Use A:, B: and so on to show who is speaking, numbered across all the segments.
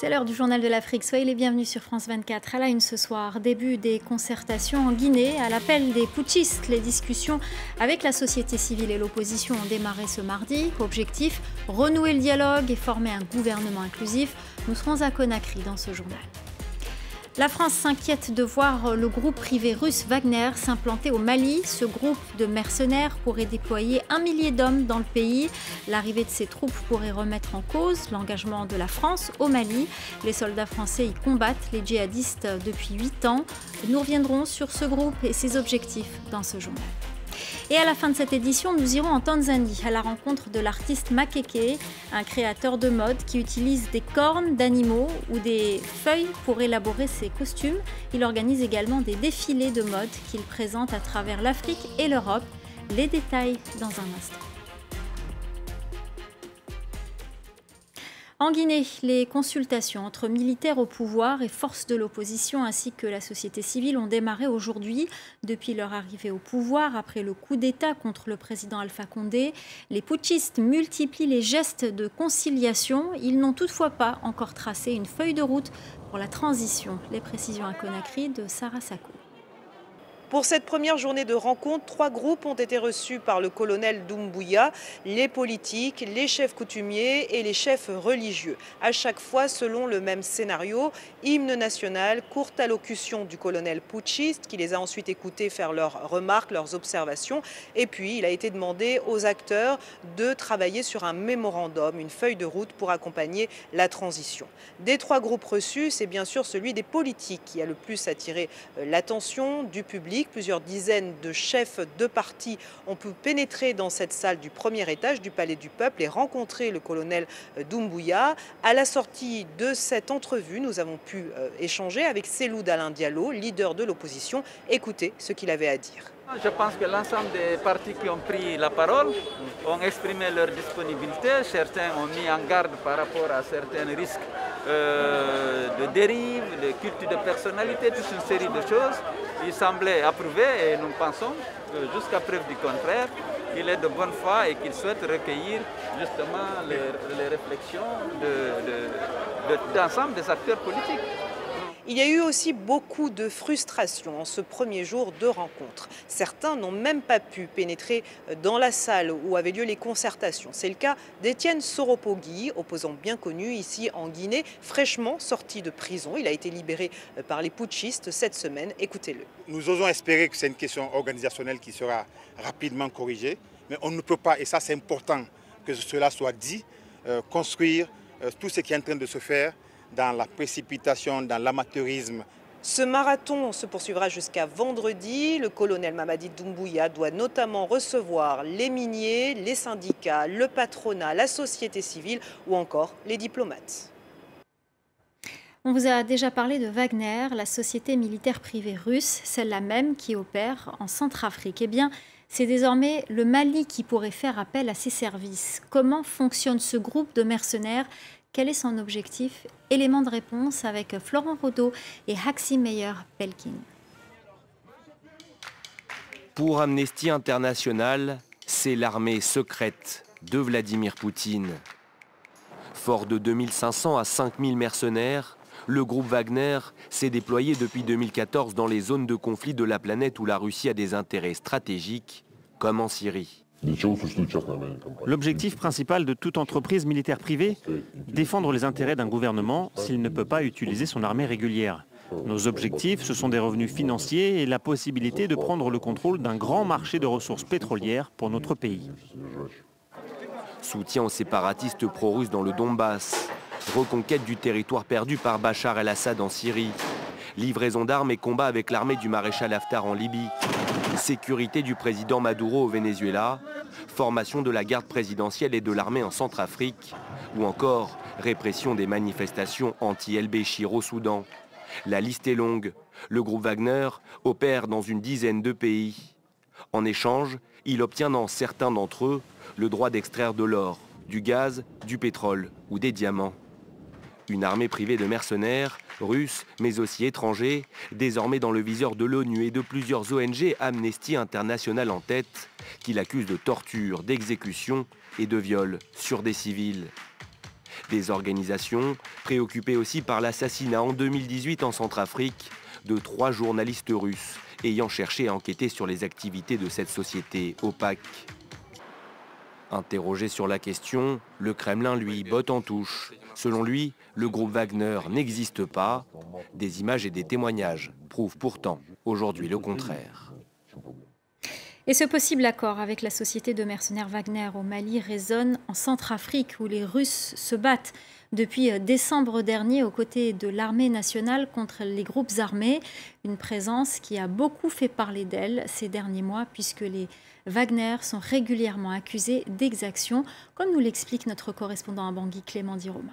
A: C'est l'heure du journal de l'Afrique. Soyez les bienvenus sur France 24. À la une ce soir, début des concertations en Guinée. À l'appel des putschistes, les discussions avec la société civile et l'opposition ont démarré ce mardi. Objectif, renouer le dialogue et former un gouvernement inclusif. Nous serons à Conakry dans ce journal. La France s'inquiète de voir le groupe privé russe Wagner s'implanter au Mali. Ce groupe de mercenaires pourrait déployer 1 millier d'hommes dans le pays. L'arrivée de ces troupes pourrait remettre en cause l'engagement de la France au Mali. Les soldats français y combattent les djihadistes depuis 8 ans. Nous reviendrons sur ce groupe et ses objectifs dans ce journal. Et à la fin de cette édition, nous irons en Tanzanie à la rencontre de l'artiste Makeke, un créateur de mode qui utilise des cornes d'animaux ou des feuilles pour élaborer ses costumes. Il organise également des défilés de mode qu'il présente à travers l'Afrique et l'Europe. Les détails dans un instant. En Guinée, les consultations entre militaires au pouvoir et forces de l'opposition ainsi que la société civile ont démarré aujourd'hui. Depuis leur arrivée au pouvoir, après le coup d'État contre le président Alpha Condé, les putschistes multiplient les gestes de conciliation. Ils n'ont toutefois pas encore tracé une feuille de route pour la transition. Les précisions à Conakry de Sarah Sako.
B: Pour cette première journée de rencontre, 3 groupes ont été reçus par le colonel Doumbouya, les politiques, les chefs coutumiers et les chefs religieux. À chaque fois, selon le même scénario, hymne national, courte allocution du colonel putschiste qui les a ensuite écoutés faire leurs remarques, leurs observations. Et puis, il a été demandé aux acteurs de travailler sur un mémorandum, une feuille de route pour accompagner la transition. Des 3 groupes reçus, c'est bien sûr celui des politiques qui a le plus attiré l'attention du public. Plusieurs dizaines de chefs de partis ont pu pénétrer dans cette salle du premier étage du Palais du Peuple et rencontrer le colonel Doumbouya. À la sortie de cette entrevue, nous avons pu échanger avec Cellou Dalein Diallo, leader de l'opposition. Écoutez ce qu'il avait à dire.
C: Je pense que l'ensemble des partis qui ont pris la parole ont exprimé leur disponibilité. Certains ont mis en garde par rapport à certains risques de dérive, de culte de personnalité, toute une série de choses. Il semblait approuver et nous pensons, jusqu'à preuve du contraire, qu'il est de bonne foi et qu'il souhaite recueillir justement les réflexions d'ensemble des acteurs politiques.
B: Il y a eu aussi beaucoup de frustration en ce premier jour de rencontre. Certains n'ont même pas pu pénétrer dans la salle où avaient lieu les concertations. C'est le cas d'Étienne Soropogui, opposant bien connu ici en Guinée, fraîchement sorti de prison. Il a été libéré par les putschistes cette semaine. Écoutez-le.
D: Nous osons espérer que c'est une question organisationnelle qui sera rapidement corrigée. Mais on ne peut pas, et ça c'est important que cela soit dit, construire tout ce qui est en train de se faire dans la précipitation, dans l'amateurisme.
B: Ce marathon se poursuivra jusqu'à vendredi. Le colonel Mamadi Doumbouya doit notamment recevoir les miniers, les syndicats, le patronat, la société civile ou encore les diplomates.
A: On vous a déjà parlé de Wagner, la société militaire privée russe, celle-là même qui opère en Centrafrique. Eh bien, c'est désormais le Mali qui pourrait faire appel à ses services. Comment fonctionne ce groupe de mercenaires ? Quel est son objectif? Élément de réponse avec Florent Rodeau et Haxi Meyer-Pelkin.
E: Pour Amnesty International, c'est l'armée secrète de Vladimir Poutine. Fort de 2500 à 5000 mercenaires, le groupe Wagner s'est déployé depuis 2014 dans les zones de conflit de la planète où la Russie a des intérêts stratégiques, comme en Syrie.
F: L'objectif principal de toute entreprise militaire privée, défendre les intérêts d'un gouvernement s'il ne peut pas utiliser son armée régulière. Nos objectifs, ce sont des revenus financiers et la possibilité de prendre le contrôle d'un grand marché de ressources pétrolières pour notre pays.
E: Soutien aux séparatistes pro-russes dans le Donbass, reconquête du territoire perdu par Bachar el-Assad en Syrie, livraison d'armes et combat avec l'armée du maréchal Haftar en Libye, sécurité du président Maduro au Venezuela, formation de la garde présidentielle et de l'armée en Centrafrique, ou encore répression des manifestations anti-El-Béchir au Soudan. La liste est longue. Le groupe Wagner opère dans une dizaine de pays. En échange, il obtient dans certains d'entre eux le droit d'extraire de l'or, du gaz, du pétrole ou des diamants. Une armée privée de mercenaires, russes, mais aussi étrangers, désormais dans le viseur de l'ONU et de plusieurs ONG, Amnesty International en tête, qui l'accusent de torture, d'exécution et de viol sur des civils. Des organisations préoccupées aussi par l'assassinat en 2018 en Centrafrique de 3 journalistes russes ayant cherché à enquêter sur les activités de cette société opaque. Interrogé sur la question, le Kremlin, lui, botte en touche. Selon lui, le groupe Wagner n'existe pas. Des images et des témoignages prouvent pourtant aujourd'hui le contraire.
A: Et ce possible accord avec la société de mercenaires Wagner au Mali résonne en Centrafrique, où les Russes se battent depuis décembre dernier aux côtés de l'armée nationale contre les groupes armés. Une présence qui a beaucoup fait parler d'elle ces derniers mois, puisque les Wagner sont régulièrement accusés d'exactions, comme nous l'explique notre correspondant à Bangui, Clément Diroma.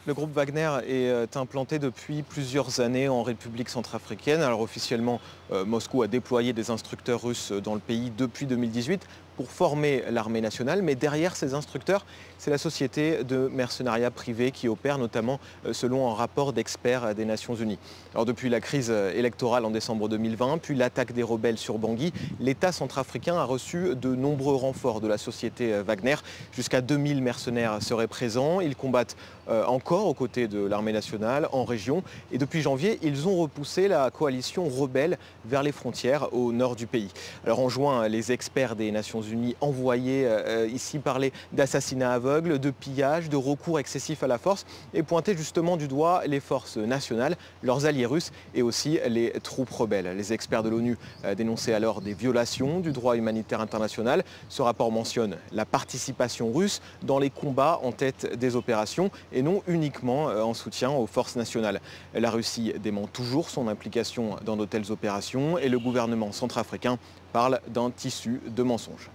G: Le groupe Wagner est implanté depuis plusieurs années en République centrafricaine. Alors officiellement, Moscou a déployé des instructeurs russes dans le pays depuis 2018 pour former l'armée nationale. Mais derrière ces instructeurs, c'est la société de mercenariat privé qui opère, notamment selon un rapport d'experts des Nations Unies. Alors depuis la crise électorale en décembre 2020, puis l'attaque des rebelles sur Bangui, l'État centrafricain a reçu de nombreux renforts de la société Wagner. Jusqu'à 2000 mercenaires seraient présents. Ils combattent encore aux côtés de l'armée nationale en région. Et depuis janvier, ils ont repoussé la coalition rebelle vers les frontières au nord du pays. Alors en juin, les experts des Nations Unies envoyés ici parlaient d'assassinats aveugles, de pillages, de recours excessifs à la force et pointaient justement du doigt les forces nationales, leurs alliés russes et aussi les troupes rebelles. Les experts de l'ONU dénonçaient alors des violations du droit humanitaire international. Ce rapport mentionne la participation russe dans les combats en tête des opérations et non uniquement en soutien aux forces nationales. La Russie dément toujours son implication dans de telles opérations et le gouvernement centrafricain parle d'un tissu de mensonges.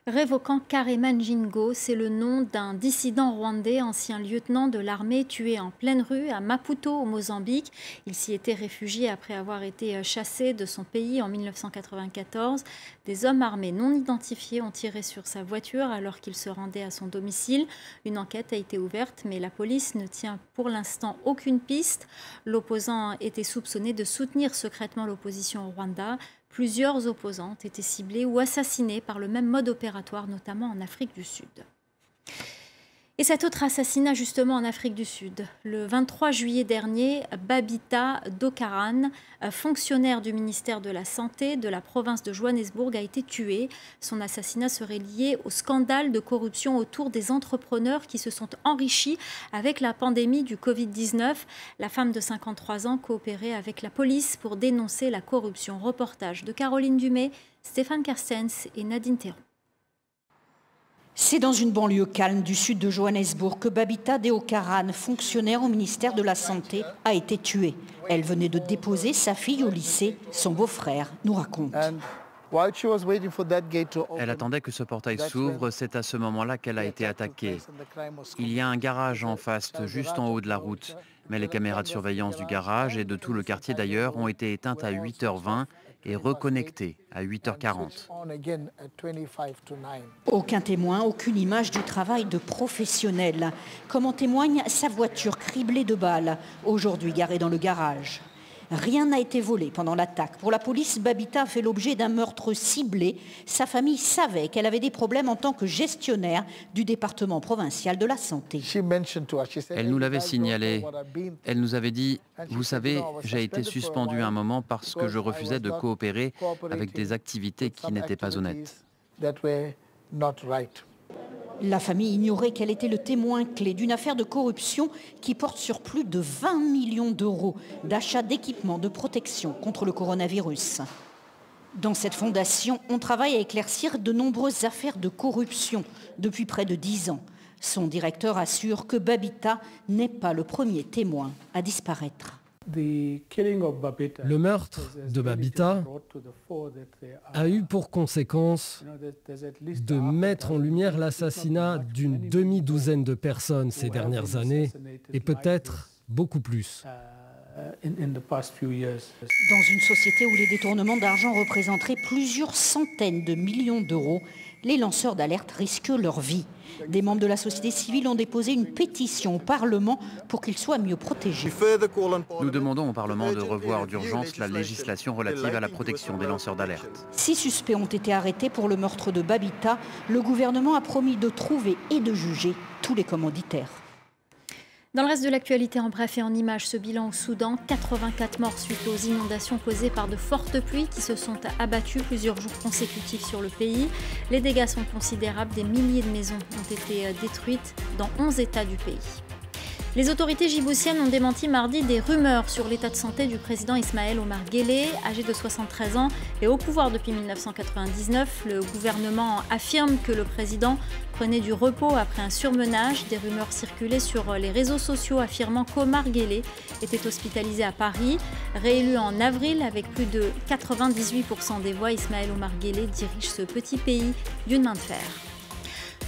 A: Révoquant Kareman Jingo, c'est le nom d'un dissident rwandais, ancien lieutenant de l'armée, tué en pleine rue à Maputo, au Mozambique. Il s'y était réfugié après avoir été chassé de son pays en 1994. Des hommes armés non identifiés ont tiré sur sa voiture alors qu'il se rendait à son domicile. Une enquête a été ouverte, mais la police ne tient pour l'instant aucune piste. L'opposant était soupçonné de soutenir secrètement l'opposition au Rwanda. Plusieurs opposants ont été ciblés ou assassinés par le même mode opératoire, notamment en Afrique du Sud. Et cet autre assassinat justement en Afrique du Sud. Le 23 juillet dernier, Babita Dokaran, fonctionnaire du ministère de la Santé de la province de Johannesburg, a été tué. Son assassinat serait lié au scandale de corruption autour des entrepreneurs qui se sont enrichis avec la pandémie du Covid-19. La femme de 53 ans coopérait avec la police pour dénoncer la corruption. Reportage de Caroline Dumais, Stéphane Carstens et Nadine Théron.
H: C'est dans une banlieue calme du sud de Johannesburg que Babita Deokaran, fonctionnaire au ministère de la Santé, a été tuée. Elle venait de déposer sa fille au lycée. Son beau-frère nous raconte.
I: Elle attendait que ce portail s'ouvre, c'est à ce moment-là qu'elle a été attaquée. Il y a un garage en face, juste en haut de la route. Mais les caméras de surveillance du garage et de tout le quartier d'ailleurs ont été éteintes à 8h20 et reconnectées à 8h40.
H: Aucun témoin, aucune image du travail de professionnels. Comme en témoigne sa voiture criblée de balles, aujourd'hui garée dans le garage. Rien n'a été volé pendant l'attaque. Pour la police, Babita a fait l'objet d'un meurtre ciblé. Sa famille savait qu'elle avait des problèmes en tant que gestionnaire du département provincial de la santé.
I: Elle nous l'avait signalé. Elle nous avait dit, vous savez, j'ai été suspendue un moment parce que je refusais de coopérer avec des activités qui n'étaient pas honnêtes.
H: La famille ignorait qu'elle était le témoin clé d'une affaire de corruption qui porte sur plus de 20 millions d'euros d'achat d'équipements de protection contre le coronavirus. Dans cette fondation, on travaille à éclaircir de nombreuses affaires de corruption depuis près de 10 ans. Son directeur assure que Babita n'est pas le premier témoin à disparaître.
J: Le meurtre de Babita a eu pour conséquence de mettre en lumière l'assassinat d'une demi-douzaine de personnes ces dernières années et peut-être beaucoup plus.
H: Dans une société où les détournements d'argent représenteraient plusieurs centaines de millions d'euros, les lanceurs d'alerte risquent leur vie. Des membres de la société civile ont déposé une pétition au Parlement pour qu'ils soient mieux protégés.
I: Nous demandons au Parlement de revoir d'urgence la législation relative à la protection des lanceurs d'alerte.
H: 6 suspects ont été arrêtés pour le meurtre de Babita. Le gouvernement a promis de trouver et de juger tous les commanditaires.
A: Dans le reste de l'actualité, en bref et en images, ce bilan au Soudan, 84 morts suite aux inondations causées par de fortes pluies qui se sont abattues plusieurs jours consécutifs sur le pays. Les dégâts sont considérables, des milliers de maisons ont été détruites dans 11 États du pays. Les autorités djiboutiennes ont démenti mardi des rumeurs sur l'état de santé du président Ismaël Omar Guelleh, âgé de 73 ans et au pouvoir depuis 1999. Le gouvernement affirme que le président prenait du repos après un surmenage. Des rumeurs circulaient sur les réseaux sociaux affirmant qu'Omar Guelleh était hospitalisé à Paris. Réélu en avril avec plus de 98% des voix, Ismaël Omar Guelleh dirige ce petit pays d'une main de fer.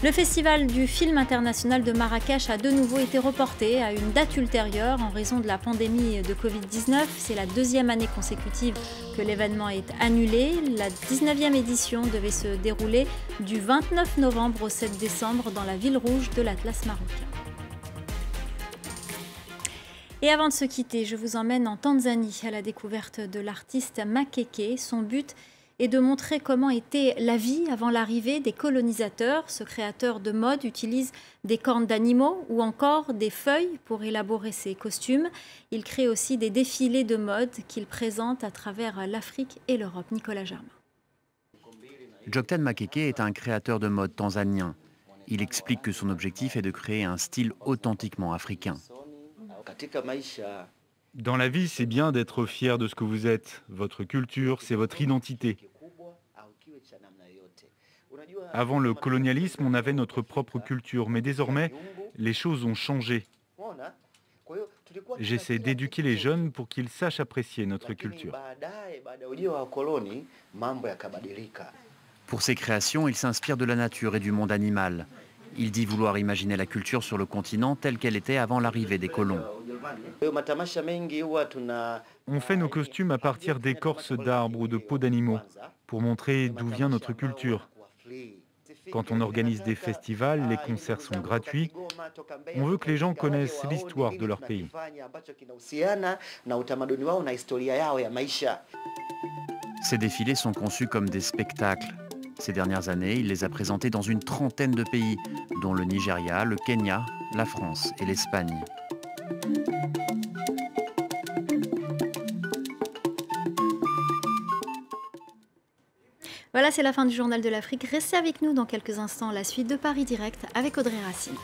A: Le festival du film international de Marrakech a de nouveau été reporté à une date ultérieure en raison de la pandémie de Covid-19. C'est la deuxième année consécutive que l'événement est annulé. La 19e édition devait se dérouler du 29 novembre au 7 décembre dans la ville rouge de l'Atlas marocain. Et avant de se quitter, je vous emmène en Tanzanie à la découverte de l'artiste Makeke. Son but et de montrer comment était la vie avant l'arrivée des colonisateurs. Ce créateur de mode utilise des cornes d'animaux ou encore des feuilles pour élaborer ses costumes. Il crée aussi des défilés de mode qu'il présente à travers l'Afrique et l'Europe. Nicolas Germain.
I: Joktan Makeke est un créateur de mode tanzanien. Il explique que son objectif est de créer un style authentiquement africain.
K: Dans la vie, c'est bien d'être fier de ce que vous êtes. Votre culture, c'est votre identité. Avant le colonialisme, on avait notre propre culture, mais désormais, les choses ont changé. J'essaie d'éduquer les jeunes pour qu'ils sachent apprécier notre culture.
I: Pour ses créations, il s'inspire de la nature et du monde animal. Il dit vouloir imaginer la culture sur le continent telle qu'elle était avant l'arrivée des colons.
K: On fait nos costumes à partir d'écorces d'arbres ou de peaux d'animaux pour montrer d'où vient notre culture. Quand on organise des festivals, les concerts sont gratuits. On veut que les gens connaissent l'histoire de leur pays.
I: Ces défilés sont conçus comme des spectacles. Ces dernières années, il les a présentés dans une trentaine de pays, dont le Nigeria, le Kenya, la France et l'Espagne.
A: Voilà, c'est la fin du Journal de l'Afrique. Restez avec nous dans quelques instants, la suite de Paris Direct avec Audrey Racine.